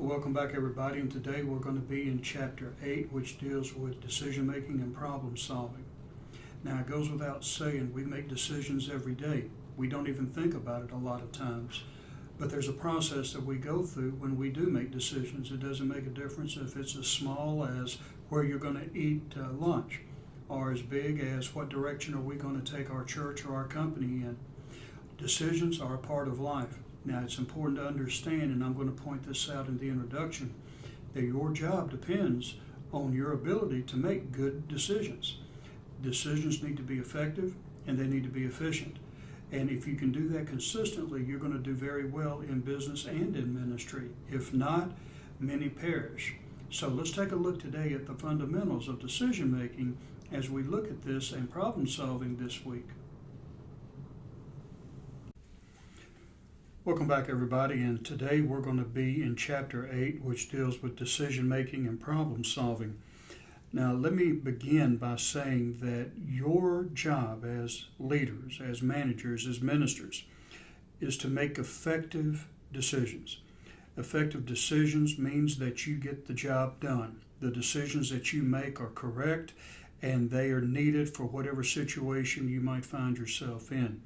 Welcome back, everybody, and today we're going to be in Chapter 8, which deals with decision-making and problem-solving. Now, it goes without saying, we make decisions every day. We don't even think about it a lot of times, but there's a process that we go through when we do make decisions. It doesn't make a difference if it's as small as where you're going to eat lunch, or as big as what direction are we going to take our church or our company in. Decisions are a part of life. Now, it's important to understand, and I'm going to point this out in the introduction, that your job depends on your ability to make good decisions. Decisions need to be effective and they need to be efficient. And if you can do that consistently, you're going to do very well in business and in ministry. If not, many perish. So let's take a look today at the fundamentals of decision making as we look at this and problem solving this week. Welcome back, everybody, and today we're going to be in Chapter 8, which deals with decision making and problem solving. Now, let me begin by saying that your job as leaders, as managers, as ministers, is to make effective decisions. Effective decisions means that you get the job done. The decisions that you make are correct, and they are needed for whatever situation you might find yourself in.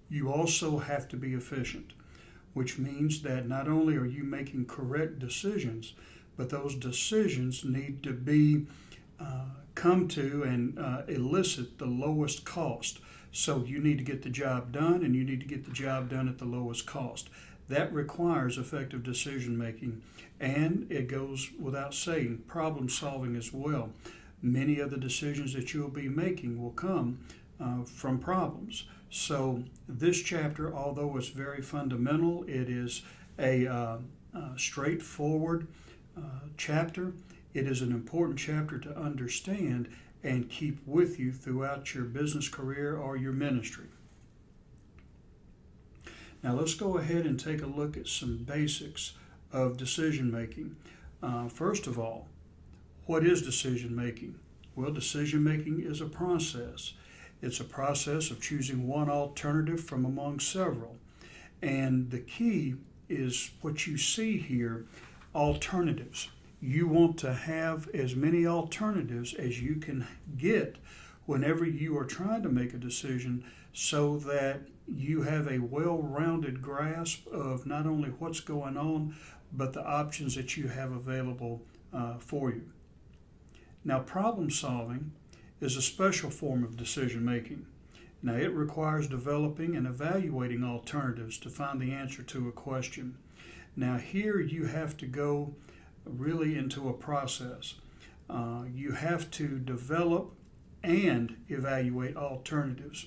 You also have to be efficient, which means that not only are you making correct decisions, but those decisions need to be come to and elicit the lowest cost. So you need to get the job done, and you need to get the job done at the lowest cost. That requires effective decision making, and it goes without saying, problem solving as well. Many of the decisions that you'll be making will come from problems. So this chapter, although it's very fundamental, it is a straightforward chapter. It is an important chapter to understand and keep with you throughout your business career or your ministry. Now let's go ahead and take a look at some basics of decision making. First of all, what is decision making? Well, decision making is a process. It's a process of choosing one alternative from among several. And the key is what you see here, alternatives. You want to have as many alternatives as you can get whenever you are trying to make a decision, so that you have a well-rounded grasp of not only what's going on, but the options that you have available for you. Now, problem solving is a special form of decision making. Now, it requires developing and evaluating alternatives to find the answer to a question. Now, here you have to go really into a process. You have to develop and evaluate alternatives.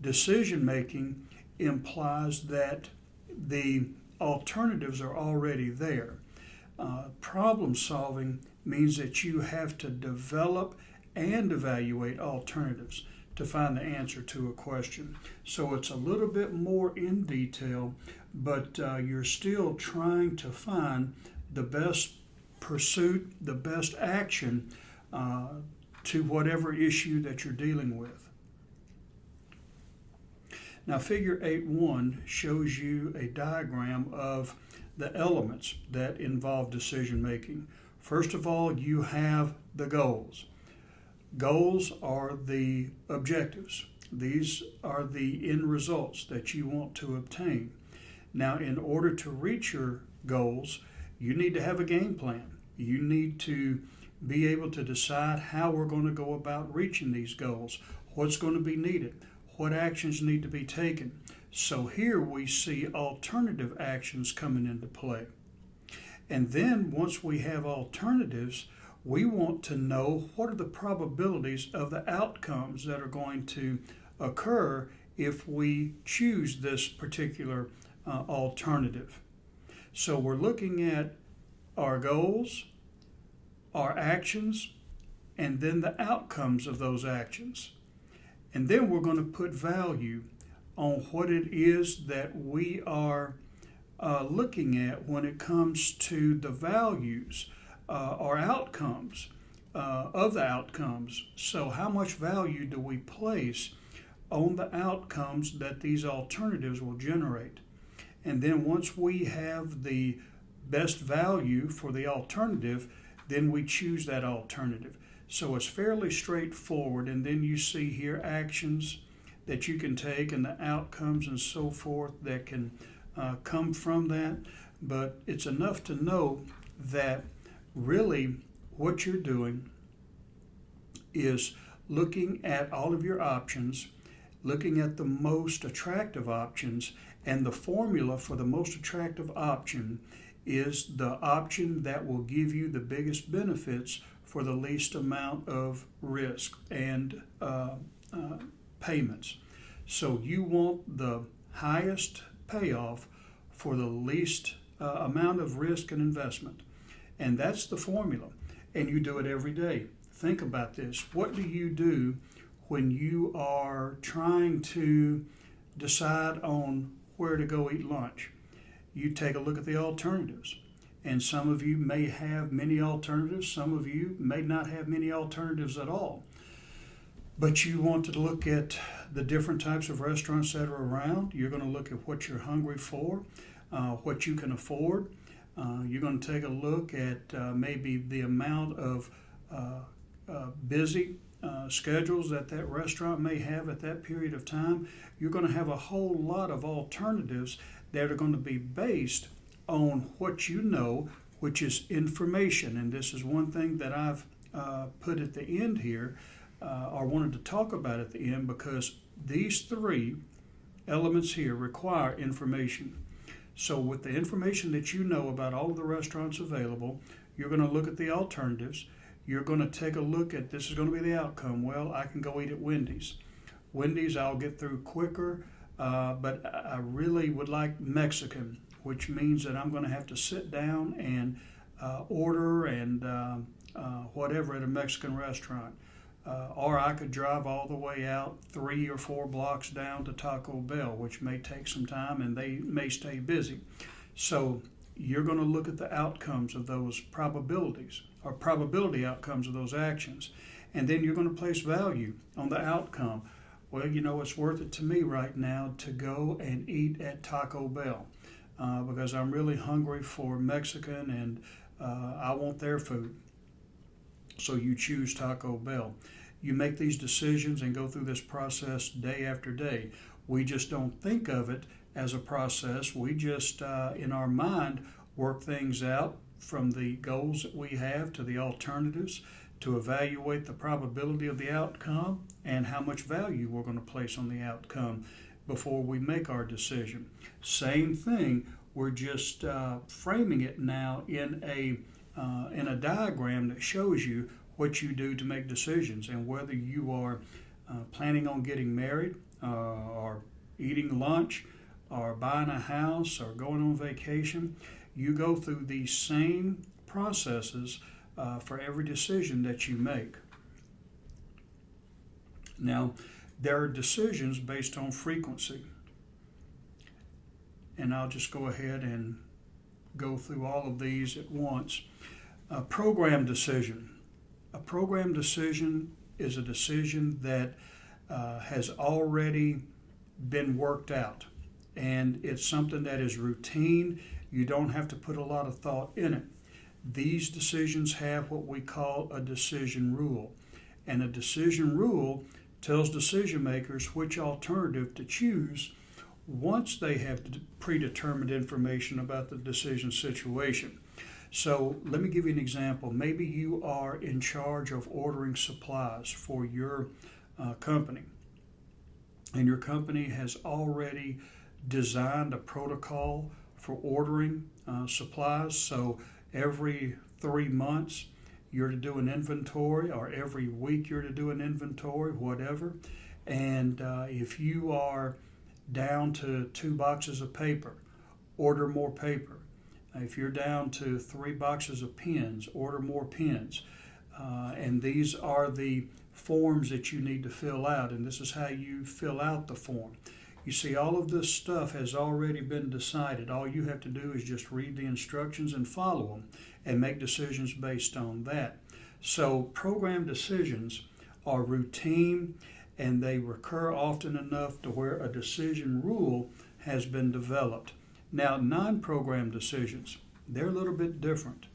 Decision making implies that the alternatives are already there. Problem solving means that you have to develop and evaluate alternatives to find the answer to a question. So it's a little bit more in detail, but you're still trying to find the best pursuit, the best action to whatever issue that you're dealing with. Now, Figure 8.1 shows you a diagram of the elements that involve decision making. First of all, you have the goals. Goals are the objectives. These are the end results that you want to obtain. Now, in order to reach your goals, you need to have a game plan. You need to be able to decide how we're going to go about reaching these goals, what's going to be needed, what actions need to be taken. So here we see alternative actions coming into play. And then once we have alternatives, we want to know what are the probabilities of the outcomes that are going to occur if we choose this particular alternative. So we're looking at our goals, our actions, and then the outcomes of those actions. And then we're going to put value on what it is that we are looking at when it comes to the values or outcomes of the outcomes. So how much value do we place on the outcomes that these alternatives will generate? And then once we have the best value for the alternative, then we choose that alternative. So it's fairly straightforward. And then you see here actions that you can take and the outcomes and so forth that can come from that. But it's enough to know that really what you're doing is looking at all of your options, looking at the most attractive options, and the formula for the most attractive option is the option that will give you the biggest benefits for the least amount of risk and payments. So you want the highest payoff for the least amount of risk and investment. And that's the formula. And you do it every day. Think about this. What do you do when you are trying to decide on where to go eat lunch? You take a look at the alternatives. And some of you may have many alternatives. Some of you may not have many alternatives at all. But you want to look at the different types of restaurants that are around. You're going to look at what you're hungry for, what you can afford. You're going to take a look at maybe the amount of busy schedules that restaurant may have at that period of time. You're going to have a whole lot of alternatives that are going to be based on what you know, which is information. And this is one thing that I've put at the end here, or wanted to talk about at the end, because these three elements here require information. So with the information that you know about all of the restaurants available, you're going to look at the alternatives. You're going to take a look at, this is going to be the outcome. Well, I can go eat at Wendy's. Wendy's I'll get through quicker, but I really would like Mexican, which means that I'm going to have to sit down and order and whatever at a Mexican restaurant. Or I could drive all the way out 3 or 4 blocks down to Taco Bell, which may take some time and they may stay busy. So you're going to look at the outcomes of those probabilities, or probability outcomes of those actions. And then you're going to place value on the outcome. Well, you know, it's worth it to me right now to go and eat at Taco Bell because I'm really hungry for Mexican and I want their food. So you choose Taco Bell. You make these decisions and go through this process day after day. We just don't think of it as a process. We just, in our mind, work things out from the goals that we have to the alternatives to evaluate the probability of the outcome and how much value we're going to place on the outcome before we make our decision. Same thing, we're just framing it now in a diagram that shows you what you do to make decisions, and whether you are planning on getting married or eating lunch or buying a house or going on vacation, you go through these same processes for every decision that you make. Now, there are decisions based on frequency, and I'll just go ahead and go through all of these at once. A program decision. A program decision is a decision that has already been worked out, and it's something that is routine. You don't have to put a lot of thought in it. These decisions have what we call a decision rule, and a decision rule tells decision makers which alternative to choose once they have predetermined information about the decision situation. So let me give you an example. Maybe you are in charge of ordering supplies for your company, and your company has already designed a protocol for ordering supplies. So every 3 months you're to do an inventory, or every week you're to do an inventory, whatever. And if you are down to 2 boxes of paper, order more paper. If you're down to 3 boxes of pens, order more pens. And these are the forms that you need to fill out, and this is how you fill out the form. You see, all of this stuff has already been decided. All you have to do is just read the instructions and follow them and make decisions based on that. So program decisions are routine, and they recur often enough to where a decision rule has been developed. Now, non-program decisions. they're a little bit different.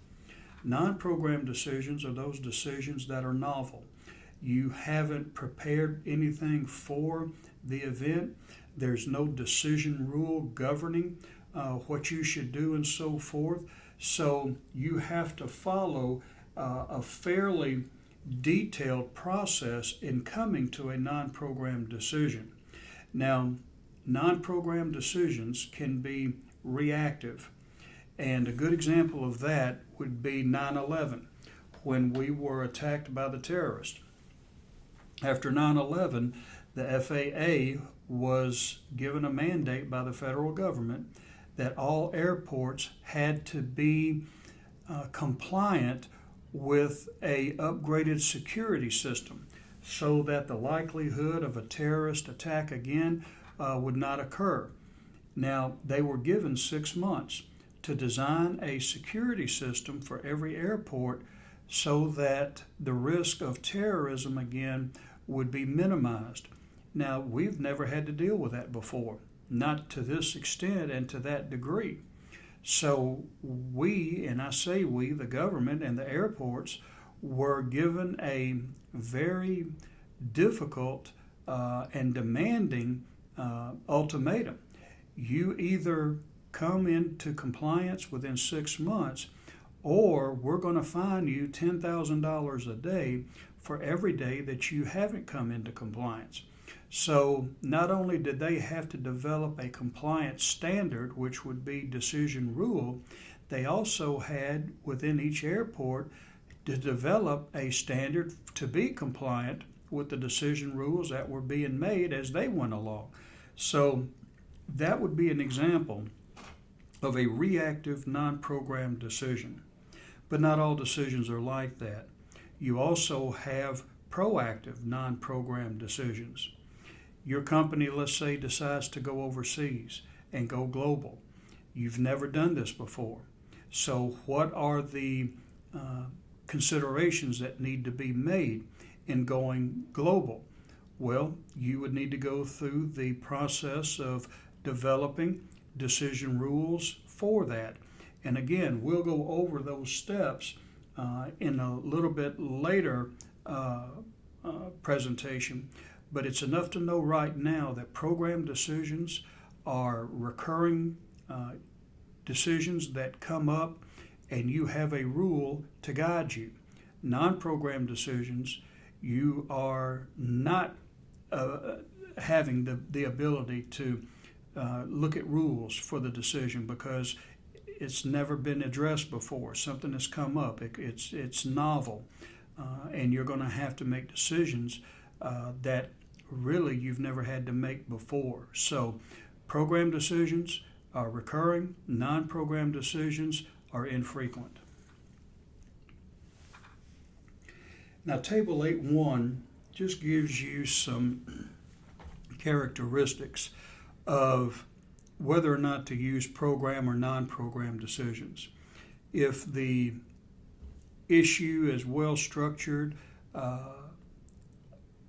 Non-program decisions are those decisions that are novel. You haven't prepared anything for the event. There's no decision rule governing what you should do and so forth. So you have to follow a fairly detailed process in coming to a non-programmed decision. Now, non-programmed decisions can be reactive. And a good example of that would be 9/11, when we were attacked by the terrorists. After 9/11, the FAA was given a mandate by the federal government that all airports had to be compliant with a upgraded security system so that the likelihood of a terrorist attack again would not occur. Now, they were given 6 months to design a security system for every airport so that the risk of terrorism again would be minimized. Now, we've never had to deal with that before, not to this extent and to that degree. So we, and I say we, the government and the airports, were given a very difficult and demanding ultimatum. You either come into compliance within 6 months, or we're going to fine you $10,000 a day for every day that you haven't come into compliance. So not only did they have to develop a compliance standard, which would be decision rule, they also had within each airport to develop a standard to be compliant with the decision rules that were being made as they went along. So that would be an example of a reactive, non-programmed decision. But not all decisions are like that. You also have proactive, non-programmed decisions. Your company, let's say, decides to go overseas and go global. You've never done this before. So what are the considerations that need to be made in going global? Well, you would need to go through the process of developing decision rules for that. And again, we'll go over those steps in a little bit later presentation, but it's enough to know right now that program decisions are recurring decisions that come up and you have a rule to guide you. Non-program decisions, you are not having the ability to look at rules for the decision because it's never been addressed before. Something has come up. It's novel, and you're going to have to make decisions that really you've never had to make before. So program decisions are recurring. Non-program decisions are infrequent. Now, Table 8.1 just gives you some characteristics of whether or not to use program or non-program decisions. If the issue is well structured,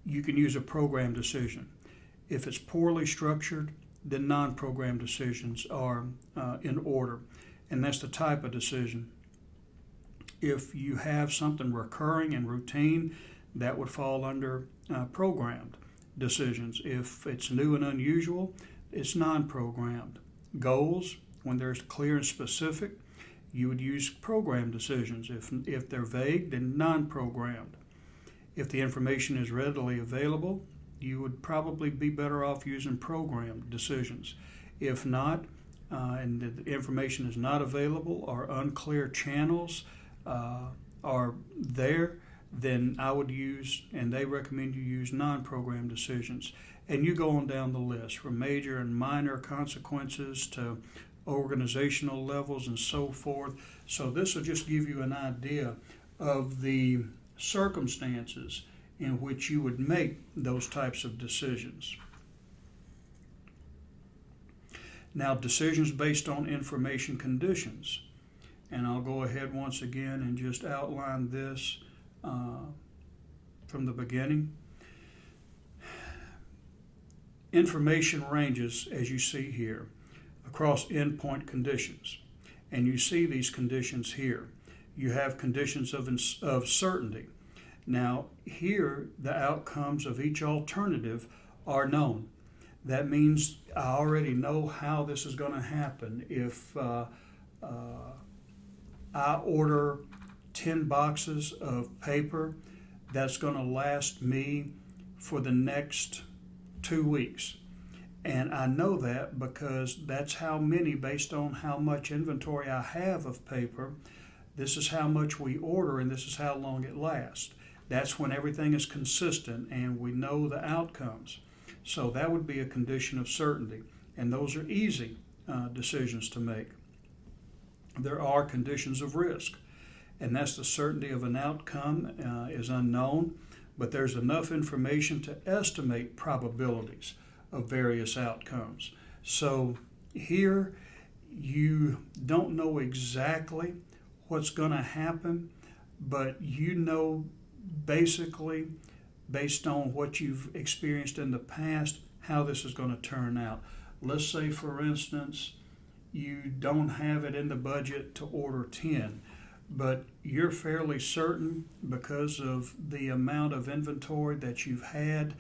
you can use a program decision. If it's poorly structured, then non-program decisions are in order, and that's the type of decision. If you have something recurring and routine, that would fall under programmed decisions. If it's new and unusual, it's non-programmed. Goals, when they're clear and specific, you would use program decisions. If they're vague, then non-programmed. If the information is readily available, you would probably be better off using programmed decisions. If not, and the information is not available or unclear channels are there, then I would use, and they recommend you use non-programmed decisions. And you go on down the list from major and minor consequences to organizational levels and so forth. So this will just give you an idea of the circumstances in which you would make those types of decisions. Now, decisions based on information conditions. And I'll go ahead once again and just outline this from the beginning. Information ranges, as you see here, across endpoint conditions. And you see these conditions here. You have conditions of certainty. Now, here, the outcomes of each alternative are known. That means I already know how this is going to happen. If I order 10 boxes of paper, that's going to last me for the next 2 weeks. And I know that because that's how many, based on how much inventory I have of paper, this is how much we order and this is how long it lasts. That's when everything is consistent and we know the outcomes. So that would be a condition of certainty. And those are easy decisions to make. There are conditions of risk. And that's the certainty of an outcome is unknown, but there's enough information to estimate probabilities of various outcomes. So here you don't know exactly what's going to happen, but you know basically based on what you've experienced in the past how this is going to turn out. Let's say, for instance, you don't have it in the budget to order 10, but you're fairly certain because of the amount of inventory that you've had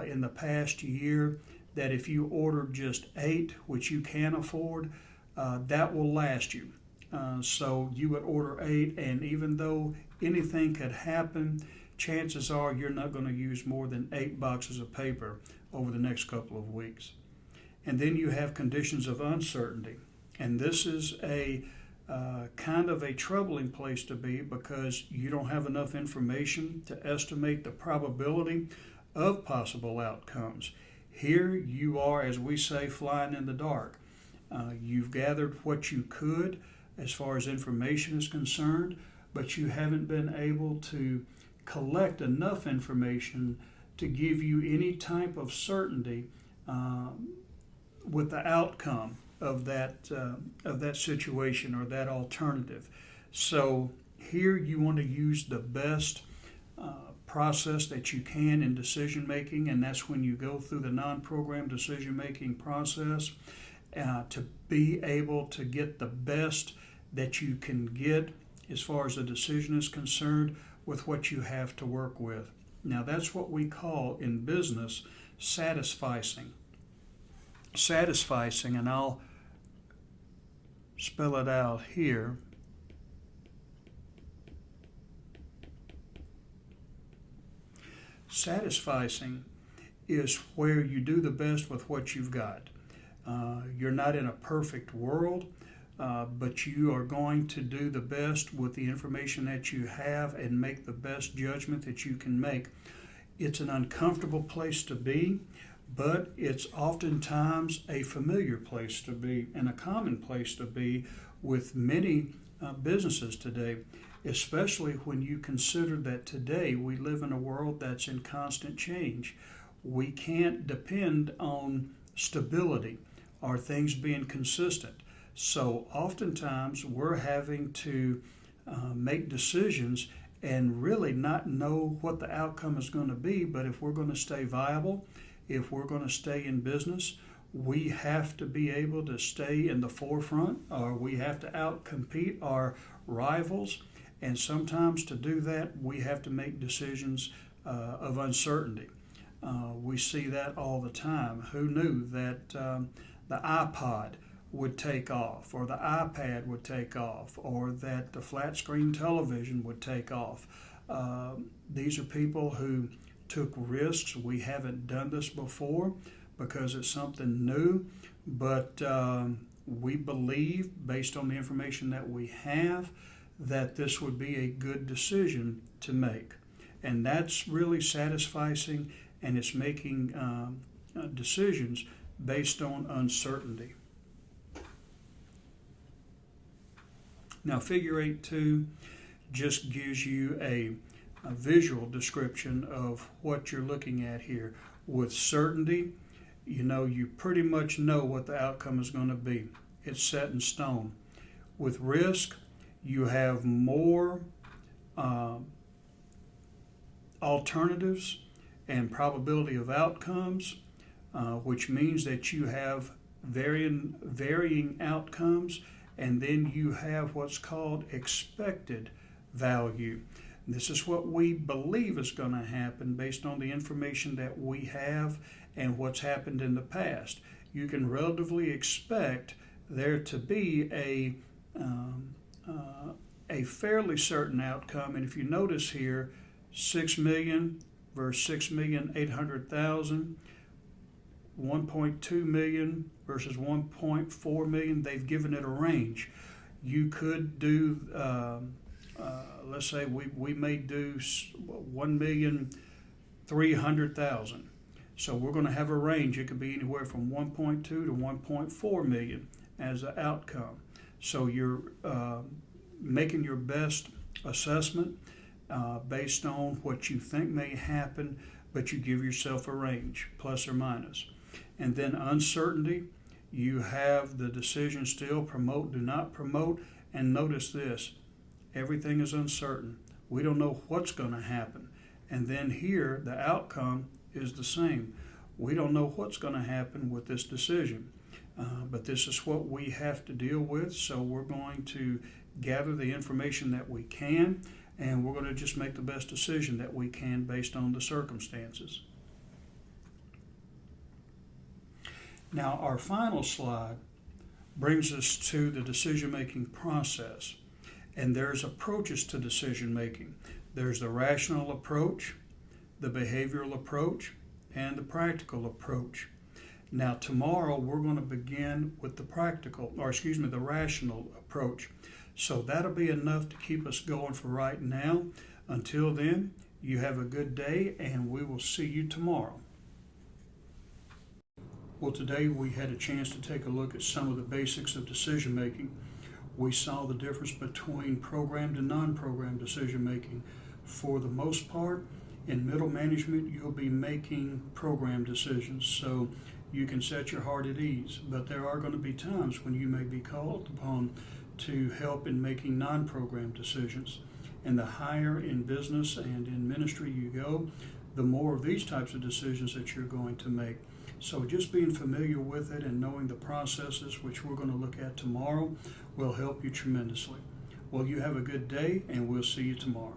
in the past year that if you ordered just 8, which you can afford, that will last you. So you would order 8, and even though anything could happen, chances are you're not going to use more than 8 boxes of paper over the next couple of weeks. And then you have conditions of uncertainty. And this is a kind of a troubling place to be because you don't have enough information to estimate the probability of possible outcomes. Here you are, as we say, flying in the dark. You've gathered what you could as far as information is concerned, but you haven't been able to collect enough information to give you any type of certainty with the outcome of that situation or that alternative. So here you want to use the best process that you can in decision making, and that's when you go through the non-program decision making process to be able to get the best that you can get as far as the decision is concerned with what you have to work with. Now that's what we call in business satisficing. Satisficing, and I'll spell it out here. Satisficing is where you do the best with what you've got. You're not in a perfect world, but you are going to do the best with the information that you have and make the best judgment that you can make. It's an uncomfortable place to be, but it's oftentimes a familiar place to be and a common place to be with many businesses today, especially when you consider that today we live in a world that's in constant change. We can't depend on stability or things being consistent. So oftentimes we're having to make decisions and really not know what the outcome is going to be, but if we're going to stay viable, if we're going to stay in business, we have to be able to stay in the forefront, or we have to outcompete our rivals. And sometimes to do that, we have to make decisions of uncertainty. We see that all the time. Who knew that the iPod would take off, or the iPad would take off, or that the flat screen television would take off? These are people who took risks. We haven't done this before because it's something new, but we believe, based on the information that we have, that this would be a good decision to make. And that's really satisficing, and it's making decisions based on uncertainty. Now, figure 8.2 just gives you a visual description of what you're looking at here. With certainty, you pretty much know what the outcome is going to be. It's set in stone. With risk, you have more alternatives and probability of outcomes, which means that you have varying outcomes, and then you have what's called expected value. This is what we believe is going to happen based on the information that we have and what's happened in the past. You can relatively expect there to be a fairly certain outcome. And if you notice here, 6 million versus 6,800,000, 1.2 million versus 1.4 million, they've given it a range. You could do, let's say we may do 1,300,000. So we're going to have a range. It could be anywhere from 1.2 to 1.4 million as an outcome. So you're making your best assessment based on what you think may happen, but you give yourself a range, plus or minus. And then uncertainty, you have the decision still, promote, do not promote. And notice this, everything is uncertain. We don't know what's going to happen. And then here, the outcome is the same. We don't know what's going to happen with this decision. But this is what we have to deal with, so we're going to gather the information that we can, and we're going to just make the best decision that we can based on the circumstances. Now, our final slide brings us to the decision-making process, and there's approaches to decision-making. There's the rational approach, the behavioral approach, and the practical approach. Now, tomorrow we're going to begin with the rational approach. So that'll be enough to keep us going for right now. Until then, you have a good day, and we will see you tomorrow. Well, today we had a chance to take a look at some of the basics of decision making. We saw the difference between programmed and non-programmed decision making. For the most part, in middle management, you'll be making programmed decisions, so you can set your heart at ease. But there are going to be times when you may be called upon to help in making non-programmed decisions. And the higher in business and in ministry you go, the more of these types of decisions that you're going to make. So just being familiar with it and knowing the processes, which we're going to look at tomorrow, will help you tremendously. Well, you have a good day, and we'll see you tomorrow.